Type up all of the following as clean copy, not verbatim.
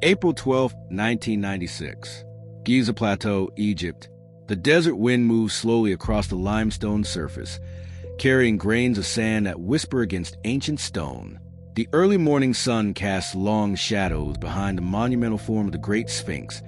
April 12, 1996. Giza Plateau, Egypt. The desert wind moves slowly across the limestone surface, carrying grains of sand that whisper against ancient stone. The early morning sun casts long shadows behind the monumental form of the Great Sphinx,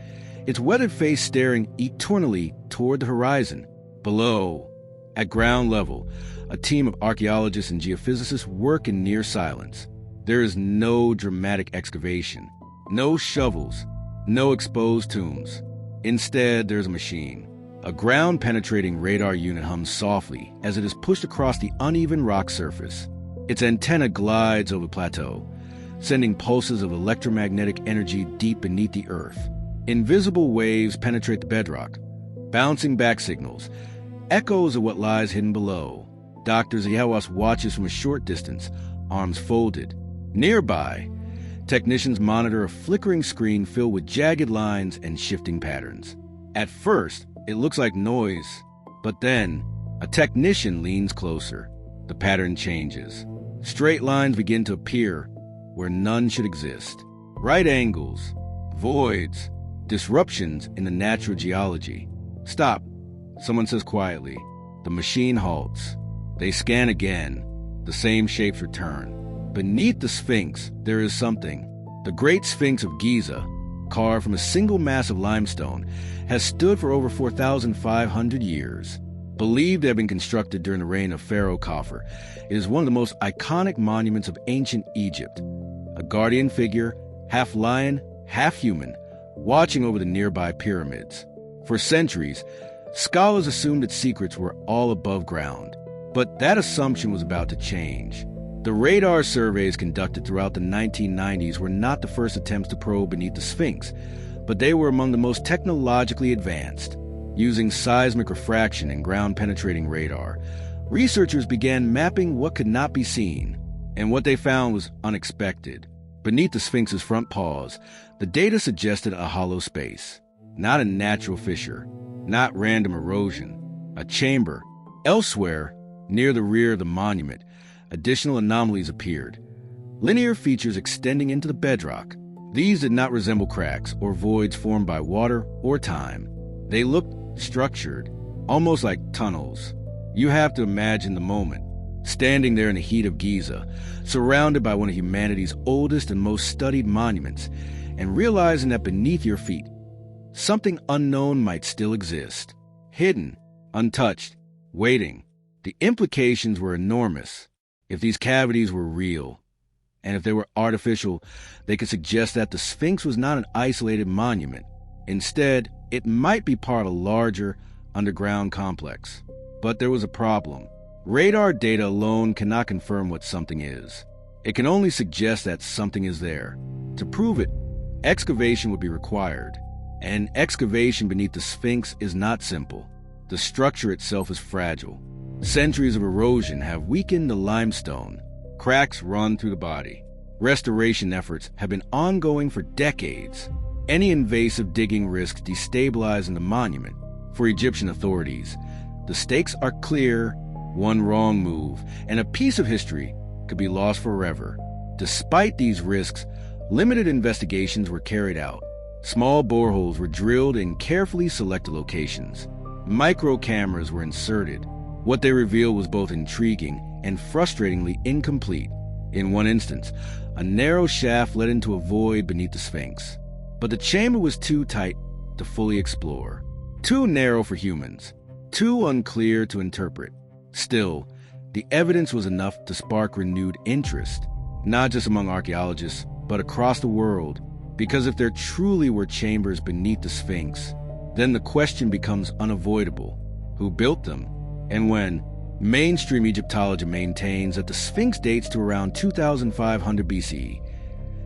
its weathered face staring eternally toward the horizon. Below, at ground level, a team of archaeologists and geophysicists work in near silence. There is no dramatic excavation, no shovels, no exposed tombs. Instead, there's a machine. A ground-penetrating radar unit hums softly as it is pushed across the uneven rock surface. Its antenna glides over the plateau, sending pulses of electromagnetic energy deep beneath the earth. Invisible waves penetrate the bedrock, bouncing back signals, echoes of what lies hidden below. Dr. Zihawas watches from a short distance, arms folded. Nearby, technicians monitor a flickering screen filled with jagged lines and shifting patterns. At first, it looks like noise, but then a technician leans closer. The pattern changes. Straight lines begin to appear where none should exist. Right angles, voids, disruptions in the natural geology. Stop, someone says quietly. The machine halts. They scan again. The same shapes return. Beneath the Sphinx, there is something. The Great Sphinx of Giza, carved from a single mass of limestone, has stood for over 4,500 years. Believed to have been constructed during the reign of Pharaoh Khafre, it is one of the most iconic monuments of ancient Egypt. A guardian figure, half lion, half human, watching over the nearby pyramids. For centuries, scholars assumed its secrets were all above ground. But that assumption was about to change. The radar surveys conducted throughout the 1990s were not the first attempts to probe beneath the Sphinx, but they were among the most technologically advanced. Using seismic refraction and ground-penetrating radar, researchers began mapping what could not be seen, and what they found was unexpected. Beneath the Sphinx's front paws, the data suggested a hollow space, not a natural fissure, not random erosion, a chamber. Elsewhere, near the rear of the monument, additional anomalies appeared. Linear features extending into the bedrock. These did not resemble cracks or voids formed by water or time. They looked structured, almost like tunnels. You have to imagine the moment, standing there in the heat of Giza, surrounded by one of humanity's oldest and most studied monuments, and realizing that beneath your feet, something unknown might still exist, hidden, untouched, waiting. The implications were enormous. If these cavities were real, and if they were artificial, they could suggest that the Sphinx was not an isolated monument. Instead, it might be part of a larger, underground complex. But there was a problem. Radar data alone cannot confirm what something is. It can only suggest that something is there. To prove it, excavation would be required. And excavation beneath the Sphinx is not simple. The structure itself is fragile. Centuries of erosion have weakened the limestone. Cracks run through the body. Restoration efforts have been ongoing for decades. Any invasive digging risks destabilizing the monument. For Egyptian authorities, the stakes are clear. One wrong move, and a piece of history could be lost forever. Despite these risks, limited investigations were carried out. Small boreholes were drilled in carefully selected locations. Micro cameras were inserted. What they revealed was both intriguing and frustratingly incomplete. In one instance, a narrow shaft led into a void beneath the Sphinx. But the chamber was too tight to fully explore. Too narrow for humans. Too unclear to interpret. Still, the evidence was enough to spark renewed interest, not just among archaeologists, but across the world. Because if there truly were chambers beneath the Sphinx, then the question becomes unavoidable. Who built them? And when mainstream Egyptology maintains that the Sphinx dates to around 2500 BCE,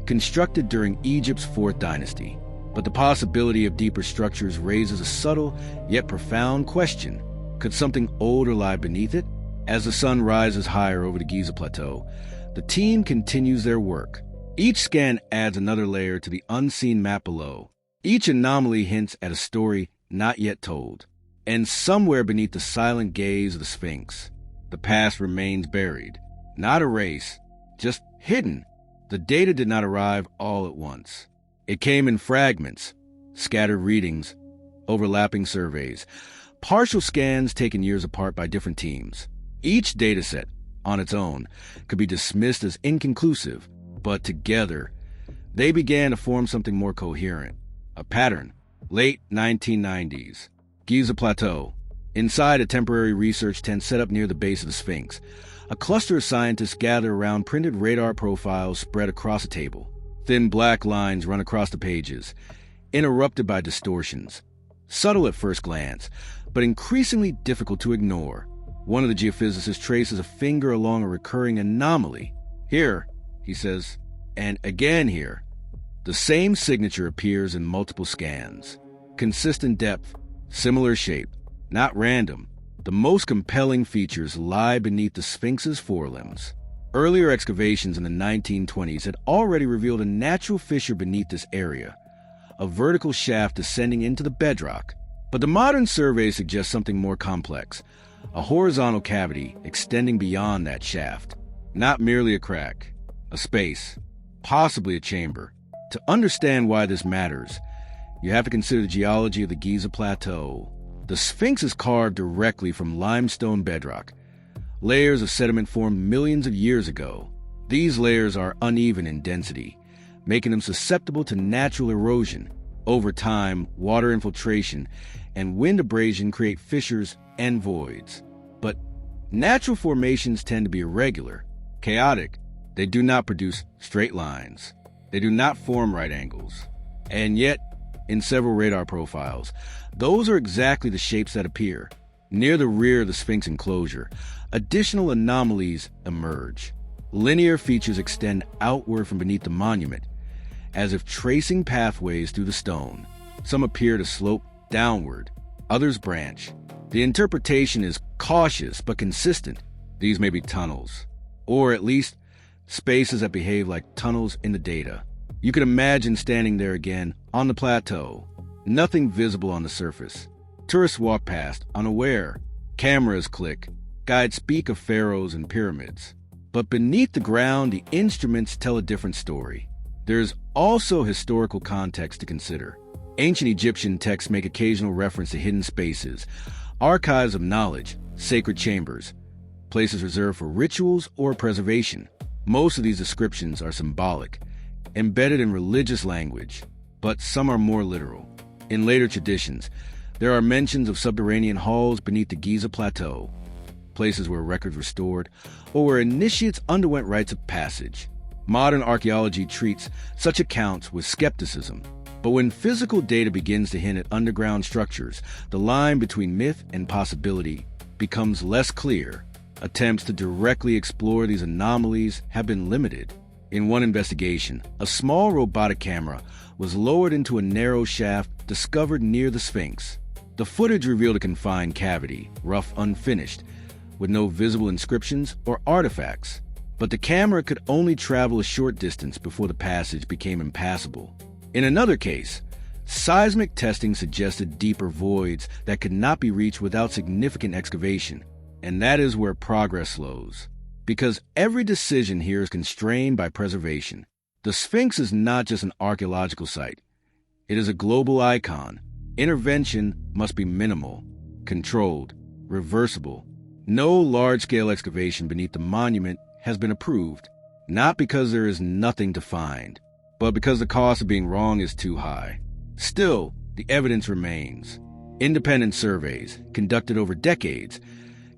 constructed during Egypt's 4th dynasty. But the possibility of deeper structures raises a subtle yet profound question. Could something older lie beneath it? As the sun rises higher over the Giza Plateau, the team continues their work. Each scan adds another layer to the unseen map below. Each anomaly hints at a story not yet told. And somewhere beneath the silent gaze of the Sphinx, the past remains buried. Not erased, just hidden. The data did not arrive all at once. It came in fragments, scattered readings, overlapping surveys, partial scans taken years apart by different teams. Each dataset, on its own, could be dismissed as inconclusive, but together, they began to form something more coherent. A pattern. Late 1990s. Giza Plateau. Inside a temporary research tent set up near the base of the Sphinx, a cluster of scientists gather around printed radar profiles spread across a table. Thin black lines run across the pages, interrupted by distortions. Subtle at first glance, but increasingly difficult to ignore. One of the geophysicists traces a finger along a recurring anomaly. Here, he says, and again here. The same signature appears in multiple scans. Consistent depth, similar shape, not random. The most compelling features lie beneath the Sphinx's forelimbs. Earlier excavations in the 1920s had already revealed a natural fissure beneath this area, a vertical shaft descending into the bedrock. But the modern survey suggests something more complex, a horizontal cavity extending beyond that shaft. Not merely a crack, a space, possibly a chamber. To understand why this matters, you have to consider the geology of the Giza Plateau. The Sphinx is carved directly from limestone bedrock. Layers of sediment formed millions of years ago. These layers are uneven in density, making them susceptible to natural erosion. Over time, water infiltration and wind abrasion create fissures and voids. But natural formations tend to be irregular, chaotic. They do not produce straight lines. They do not form right angles. And yet, in several radar profiles, those are exactly the shapes that appear. Near the rear of the Sphinx enclosure, additional anomalies emerge. Linear features extend outward from beneath the monument, as if tracing pathways through the stone. Some appear to slope downward, others branch. The interpretation is cautious but consistent. These may be tunnels, or at least spaces that behave like tunnels in the data. You could imagine standing there again, on the plateau. Nothing visible on the surface. Tourists walk past, unaware. Cameras click. Guides speak of pharaohs and pyramids. But beneath the ground, the instruments tell a different story. There's also historical context to consider. Ancient Egyptian texts make occasional reference to hidden spaces, archives of knowledge, sacred chambers, places reserved for rituals or preservation. Most of these descriptions are symbolic, embedded in religious language, but some are more literal. In later traditions, there are mentions of subterranean halls beneath the Giza Plateau, places where records were stored, or where initiates underwent rites of passage. Modern archaeology treats such accounts with skepticism, but when physical data begins to hint at underground structures, the line between myth and possibility becomes less clear. Attempts to directly explore these anomalies have been limited. In one investigation, a small robotic camera was lowered into a narrow shaft discovered near the Sphinx. The footage revealed a confined cavity, rough unfinished, with no visible inscriptions or artifacts. But the camera could only travel a short distance before the passage became impassable. In another case, seismic testing suggested deeper voids that could not be reached without significant excavation. And that is where progress slows, because every decision here is constrained by preservation. The Sphinx is not just an archaeological site. It is a global icon. Intervention must be minimal, controlled, reversible. No large-scale excavation beneath the monument has been approved, not because there is nothing to find, but because the cost of being wrong is too high. Still, the evidence remains. Independent surveys, conducted over decades,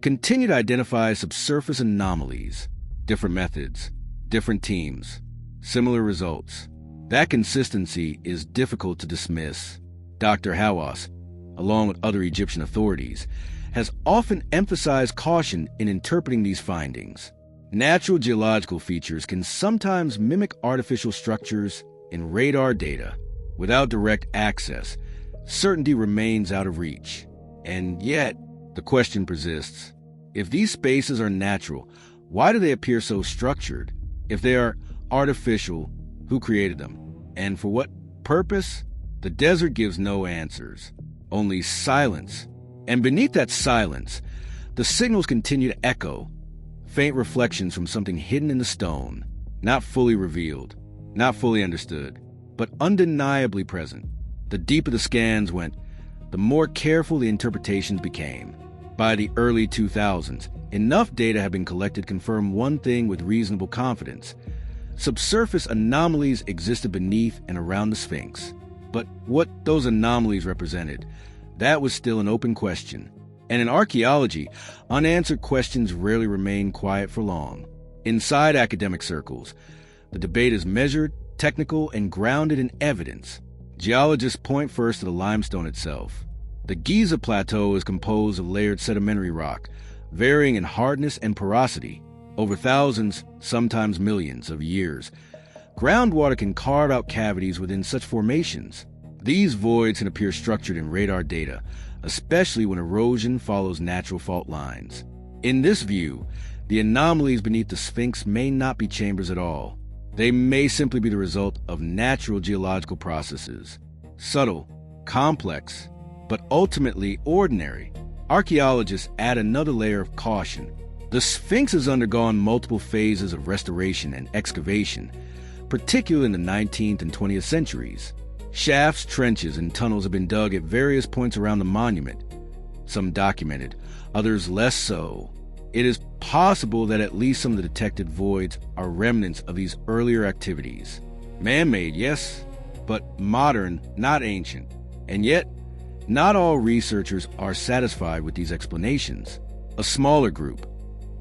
continue to identify subsurface anomalies, different methods, different teams, similar results. That consistency is difficult to dismiss. Dr. Hawass, along with other Egyptian authorities, has often emphasized caution in interpreting these findings. Natural geological features can sometimes mimic artificial structures in radar data. Without direct access, certainty remains out of reach. And yet, the question persists. If these spaces are natural, why do they appear so structured? If they are artificial, who created them? And for what purpose? The desert gives no answers, only silence. And beneath that silence, the signals continue to echo, faint reflections from something hidden in the stone, not fully revealed, not fully understood. but undeniably present. The deeper the scans went, the more careful the interpretations became. By the early 2000s, enough data had been collected to confirm one thing with reasonable confidence. Subsurface anomalies existed beneath and around the Sphinx. But what those anomalies represented, that was still an open question. And in archaeology, unanswered questions rarely remain quiet for long. Inside academic circles, the debate is measured, technical, and grounded in evidence. Geologists point first to the limestone itself. The Giza Plateau is composed of layered sedimentary rock, varying in hardness and porosity. Over thousands, sometimes millions of years, groundwater can carve out cavities within such formations. These voids can appear structured in radar data, especially when erosion follows natural fault lines. In this view, the anomalies beneath the Sphinx may not be chambers at all. They may simply be the result of natural geological processes. Subtle, complex, but ultimately ordinary. Archaeologists add another layer of caution. The Sphinx has undergone multiple phases of restoration and excavation, particularly in the 19th and 20th centuries. Shafts, trenches, and tunnels have been dug at various points around the monument, some documented, others less so. It is possible that at least some of the detected voids are remnants of these earlier activities. Man-made, yes, but modern, not ancient. And yet, not all researchers are satisfied with these explanations. A smaller group,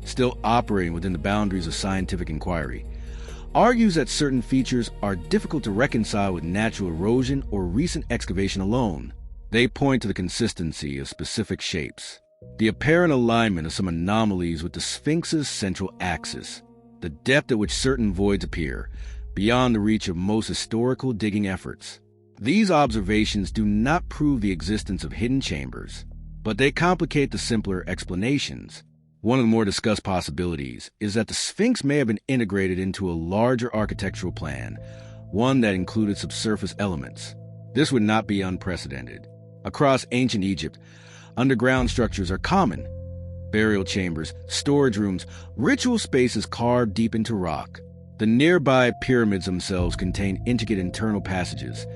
still operating within the boundaries of scientific inquiry, argues that certain features are difficult to reconcile with natural erosion or recent excavation alone. They point to the consistency of specific shapes, the apparent alignment of some anomalies with the Sphinx's central axis, the depth at which certain voids appear, beyond the reach of most historical digging efforts. These observations do not prove the existence of hidden chambers, but they complicate the simpler explanations. One of the more discussed possibilities is that the Sphinx may have been integrated into a larger architectural plan, one that included subsurface elements. This would not be unprecedented. Across ancient Egypt, underground structures are common. Burial chambers, storage rooms, ritual spaces carved deep into rock. The nearby pyramids themselves contain intricate internal passages,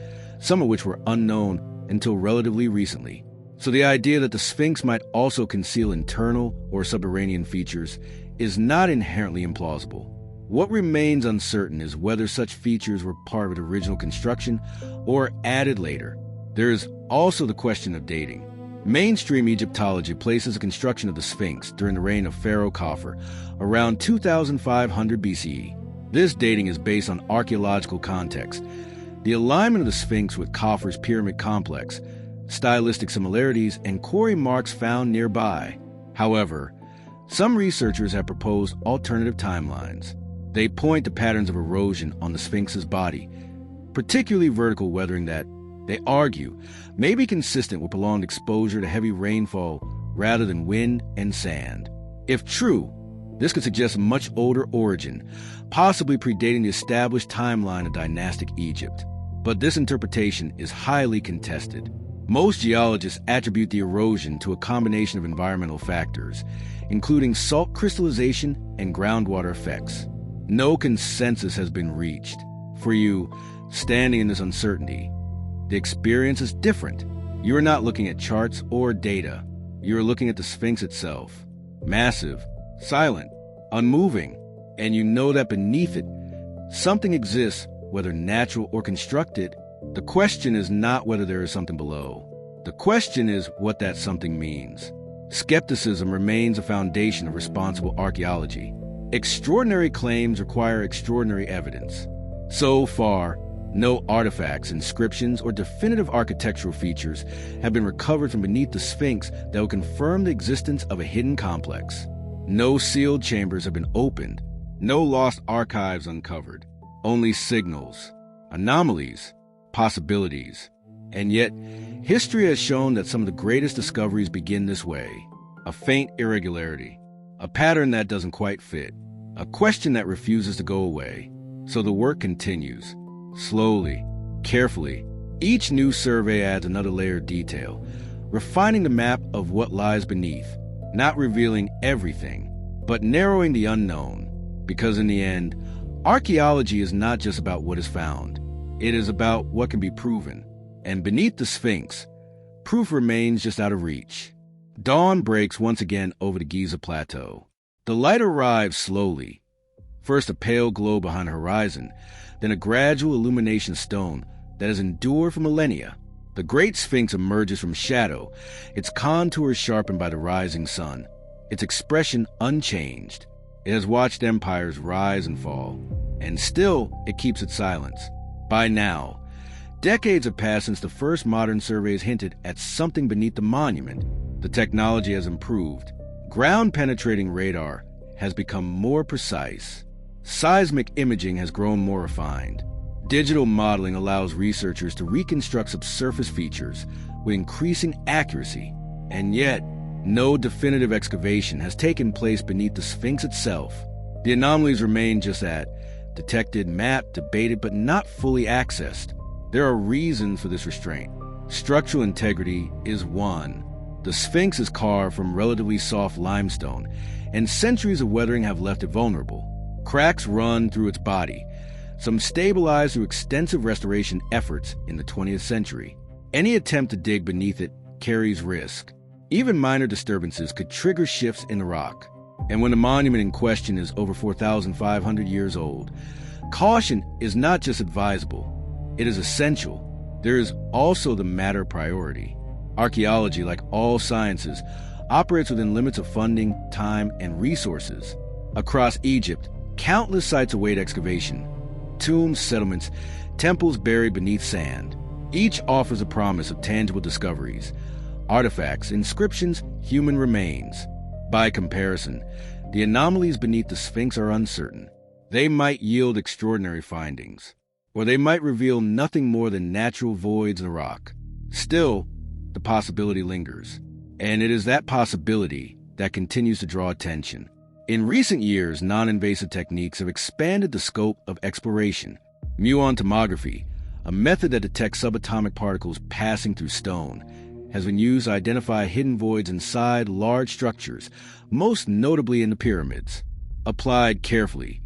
some of which were unknown until relatively recently. So the idea that the Sphinx might also conceal internal or subterranean features is not inherently implausible. What remains uncertain is whether such features were part of its original construction or added later. There is also the question of dating. Mainstream Egyptology places the construction of the Sphinx during the reign of Pharaoh Khafre, around 2500 BCE. This dating is based on archaeological context. The alignment of the Sphinx with Khafre's pyramid complex, stylistic similarities, and quarry marks found nearby. However, some researchers have proposed alternative timelines. They point to patterns of erosion on the Sphinx's body, particularly vertical weathering that, they argue, may be consistent with prolonged exposure to heavy rainfall rather than wind and sand. If true, this could suggest a much older origin, possibly predating the established timeline of dynastic Egypt. But this interpretation is highly contested. Most geologists attribute the erosion to a combination of environmental factors, including salt crystallization and groundwater effects. No consensus has been reached. For you, standing in this uncertainty, the experience is different. You are not looking at charts or data. You are looking at the Sphinx itself. Massive, silent, unmoving, and you know that beneath it, something exists, whether natural or constructed. The question is not whether there is something below. The question is what that something means. Skepticism remains a foundation of responsible archaeology. Extraordinary claims require extraordinary evidence. So far, no artifacts, inscriptions, or definitive architectural features have been recovered from beneath the Sphinx that would confirm the existence of a hidden complex. No sealed chambers have been opened, no lost archives uncovered, only signals, anomalies, possibilities. And yet, history has shown that some of the greatest discoveries begin this way. A faint irregularity, a pattern that doesn't quite fit, a question that refuses to go away. So the work continues. Slowly, carefully, each new survey adds another layer of detail, refining the map of what lies beneath, not revealing everything, but narrowing the unknown. Because in the end, archaeology is not just about what is found. It is about what can be proven. And beneath the Sphinx, proof remains just out of reach. Dawn breaks once again over the Giza Plateau. The light arrives slowly. First a pale glow behind the horizon, then a gradual illumination of stone that has endured for millennia. The Great Sphinx emerges from shadow, its contours sharpened by the rising sun, its expression unchanged. It has watched empires rise and fall, and still it keeps its silence. By now, decades have passed since the first modern surveys hinted at something beneath the monument. The technology has improved. Ground-penetrating radar has become more precise. Seismic imaging has grown more refined. Digital modeling allows researchers to reconstruct subsurface features with increasing accuracy, and yet, no definitive excavation has taken place beneath the Sphinx itself. The anomalies remain just that: detected, mapped, debated, but not fully accessed. There are reasons for this restraint. Structural integrity is one. The Sphinx is carved from relatively soft limestone, and centuries of weathering have left it vulnerable. Cracks run through its body, some stabilized through extensive restoration efforts in the 20th century. Any attempt to dig beneath it carries risk. Even minor disturbances could trigger shifts in the rock. And when the monument in question is over 4,500 years old, caution is not just advisable, it is essential. There is also the matter of priority. Archaeology, like all sciences, operates within limits of funding, time, and resources. Across Egypt, countless sites await excavation. Tombs, settlements, temples buried beneath sand. Each offers a promise of tangible discoveries. Artifacts, inscriptions, human remains. By comparison, the anomalies beneath the Sphinx are uncertain. They might yield extraordinary findings, or they might reveal nothing more than natural voids in the rock. Still, the possibility lingers, and it is that possibility that continues to draw attention. In recent years, non-invasive techniques have expanded the scope of exploration. Muon tomography, a method that detects subatomic particles passing through stone, has been used to identify hidden voids inside large structures, most notably in the pyramids. Applied carefully,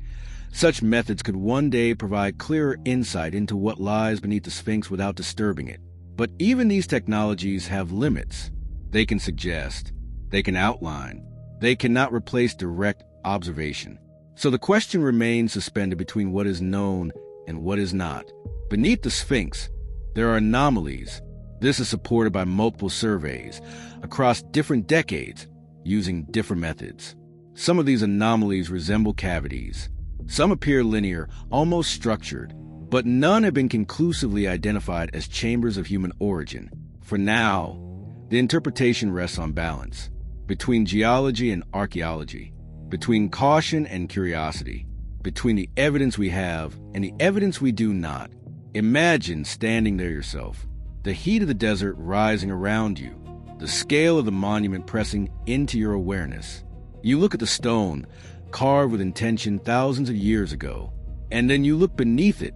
such methods could one day provide clearer insight into what lies beneath the Sphinx without disturbing it. But even these technologies have limits. They can suggest, they can outline, they cannot replace direct observation. So the question remains suspended between what is known and what is not. Beneath the Sphinx, there are anomalies. This is supported by multiple surveys across different decades using different methods. Some of these anomalies resemble cavities. Some appear linear, almost structured, but none have been conclusively identified as chambers of human origin. For now, the interpretation rests on balance between geology and archaeology, between caution and curiosity, between the evidence we have and the evidence we do not. Imagine standing there yourself, the heat of the desert rising around you, the scale of the monument pressing into your awareness. You look at the stone, carved with intention thousands of years ago, and then you look beneath it,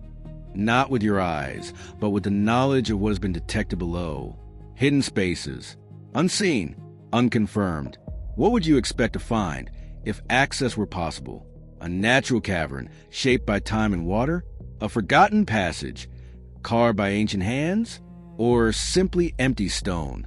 not with your eyes, but with the knowledge of what has been detected below. Hidden spaces, unseen, unconfirmed. What would you expect to find if access were possible? A natural cavern shaped by time and water? A forgotten passage carved by ancient hands? Or simply empty stone?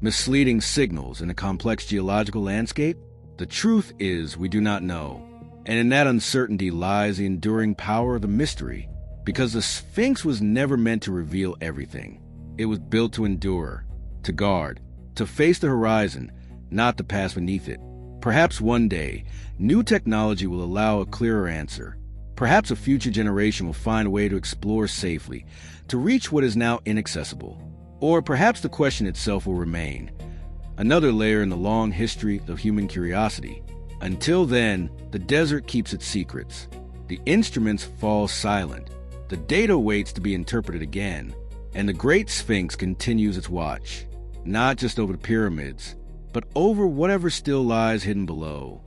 Misleading signals in a complex geological landscape? The truth is, we do not know. And in that uncertainty lies the enduring power of the mystery. Because the Sphinx was never meant to reveal everything. It was built to endure, to guard, to face the horizon, not to pass beneath it. Perhaps one day, new technology will allow a clearer answer. Perhaps a future generation will find a way to explore safely, to reach what is now inaccessible. Or perhaps the question itself will remain, another layer in the long history of human curiosity. Until then, the desert keeps its secrets. The instruments fall silent. The data waits to be interpreted again. And the Great Sphinx continues its watch, not just over the pyramids, but over whatever still lies hidden below.